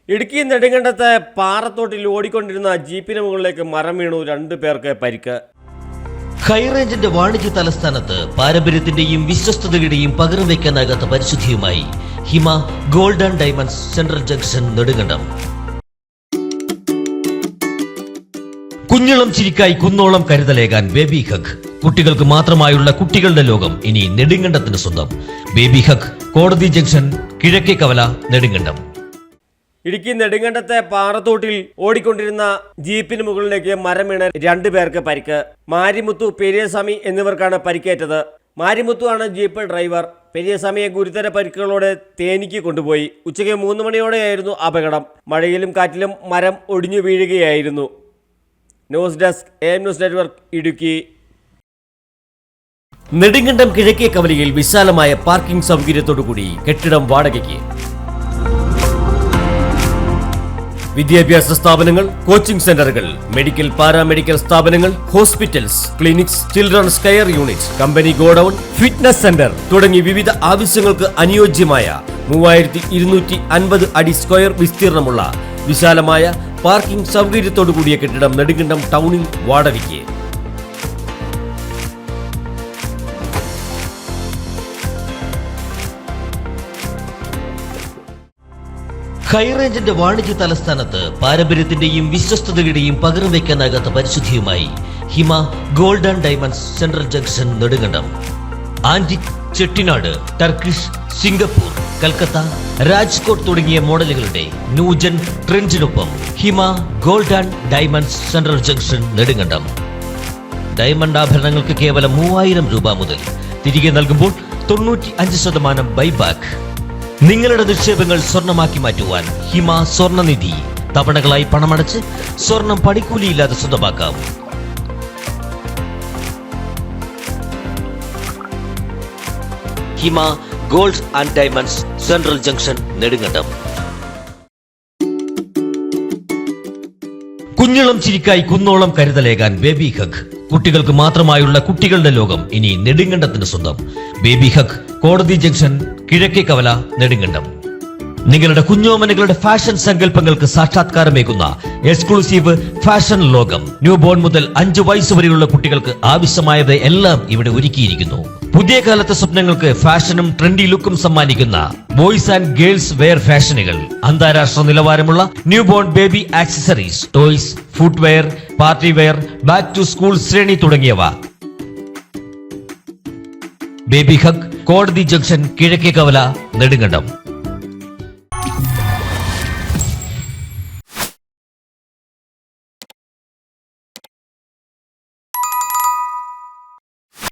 ഇടുക്കി നെടുങ്കണ്ടത്തെ പാറത്തോട്ടിൽ ഓടിക്കൊണ്ടിരുന്ന ജീപ്പിന് മുകളിലേക്ക് മരം വീണു, 2 പേർക്ക് പരിക്ക്. ഹൈറേഞ്ചിന്റെ വാണിജ്യ തലസ്ഥാനത്ത് പാരമ്പര്യത്തിന്റെയും വിശ്വസ്തതയുടെയും പകരം വയ്ക്കാനാകാത്ത പരിശുദ്ധിയുമായി Hima gold and diamonds central junction Nedumkandam. കുഞ്ഞിളം ചിരിക്കായി കുന്നോളം കരുതലേകാൻ ബേബി ഹഗ്. കുട്ടികൾക്ക് മാത്രമായുള്ള കുട്ടികളുടെ ലോകം ഇനി നെടുങ്കണ്ടത്തിന് സ്വന്തം. ബേബി ഹഗ്, കോടതി ജംഗ്ഷൻ, കിഴക്കേ കവല, നെടുങ്കണ്ടം. ഇടുക്കി നെടുങ്കണ്ടത്തെ പാറത്തോട്ടിൽ ഓടിക്കൊണ്ടിരുന്ന ജീപ്പിന് മുകളിലേക്ക് മരം വീണ് 2 പേർക്ക് പരിക്ക്. മാരിമുത്തു, പെരിയസ്വാമി എന്നിവർക്കാണ് പരിക്കേറ്റത്. മാരിമുത്തു ആണ് ജീപ്പ് ഡ്രൈവർ. പെരിയസ്വാമിയെ ഗുരുതര പരിക്കുകളോടെ തേനിക്ക് കൊണ്ടുപോയി. ഉച്ചയ്ക്ക് 3 മണിയോടെയായിരുന്നു അപകടം. മഴയിലും കാറ്റിലും മരം ഒടിഞ്ഞു വീഴുകയായിരുന്നു. News desk, AM news network, Idukki. Nedumkandam കിഴക്കേ കവലയിൽ വിശാലമായ പാർക്കിംഗ് സൗകര്യത്തോടുകൂടി കെട്ടിടം വാടകയ്ക്ക്. വിദ്യാഭ്യാസ സ്ഥാപനങ്ങൾ, കോച്ചിംഗ് സെന്ററുകൾ, മെഡിക്കൽ പാരാമെഡിക്കൽ സ്ഥാപനങ്ങൾ, hospitals, clinics, children's care unit, company godown, fitness centre തുടങ്ങി വിവിധ ആവശ്യങ്ങൾക്ക് അനുയോജ്യമായ 3250 അടി സ്ക്വയർ വിസ്തീർണമുള്ള വിശാലമായ പാർക്കിംഗ് സൗകര്യത്തോടുകൂടിയ കെട്ടിടം നെടുങ്കണ്ടം ടൗണിൽ വാടകയ്ക്ക്. ഹൈറേഞ്ചിന്റെ വാണിജ്യ തലസ്ഥാനത്ത് പാരമ്പര്യത്തിന്റെയും വിശ്വസ്തതയുടെയും പകരം വയ്ക്കാനാകാത്ത പരിശുദ്ധിയുമായി Hima gold and diamonds central junction Nedumkandam. Antique, Chettinad, Turkish, Singapore, Calcutta, Rajkot തുടങ്ങിയ മോഡലുകളുടെ ന്യൂജൻ ട്രെൻഡിനൊപ്പം Hima gold and diamonds central junction Nedumkandam. Diamond ആഭരണങ്ങൾക്ക് കേവലം 3000 രൂപ മുതൽ. തിരികെ നൽകുമ്പോൾ 95% ബൈബാക്ക്. നിങ്ങളുടെ നിക്ഷേപങ്ങൾ സ്വർണമാക്കി മാറ്റുവാൻ ഹിമ സ്വർണനിധി. തവണകളായി പണമടച്ച് സ്വർണം പണിക്കൂലിയില്ലാതെ സ്വന്തമാക്കാം. Hima gold and diamonds central junction Nedumkandam. കുഞ്ഞിളം ചിരിക്കായി കുന്നോളം കരുതലേകാൻ ബേബി ഹഗ്. കുട്ടികൾക്ക് മാത്രമായുള്ള കുട്ടികളുടെ ലോകം ഇനി നെടുങ്കണ്ടത്തിന് സ്വന്തം. ബേബി ഹഗ്, കോടതി ജംഗ്ഷൻ, കിഴക്കേ കവല, നെടുങ്കണ്ടം. നിങ്ങളുടെ കുഞ്ഞോമനകളുടെ ഫാഷൻ സങ്കല്പങ്ങൾക്ക് സാക്ഷാത്കാരമേകുന്ന എക്സ്ക്ലൂസീവ് ഫാഷൻ ലോകം. ന്യൂ ബോൺ മുതൽ 5 വയസ്സുവരെയുള്ള കുട്ടികൾക്ക് ആവശ്യമായത് എല്ലാം ഇവിടെ ഒരുക്കിയിരിക്കുന്നു. പുതിയ കാലത്തെ സ്വപ്നങ്ങൾക്ക് ഫാഷനും ട്രെൻഡി ലുക്കും സമ്മാനിക്കുന്ന ബോയ്സ് ആൻഡ് ഗേൾസ് വെയർ ഫാഷനുകൾ. അന്താരാഷ്ട്ര നിലവാരമുള്ള new born baby accessories, toys, footwear, party wear, back to school ശ്രേണി തുടങ്ങിയവ. ബേബി ഹഗ്, കോടതി ജംഗ്ഷൻ, കിഴക്കേ കവല, നെടുങ്കണ്ടം.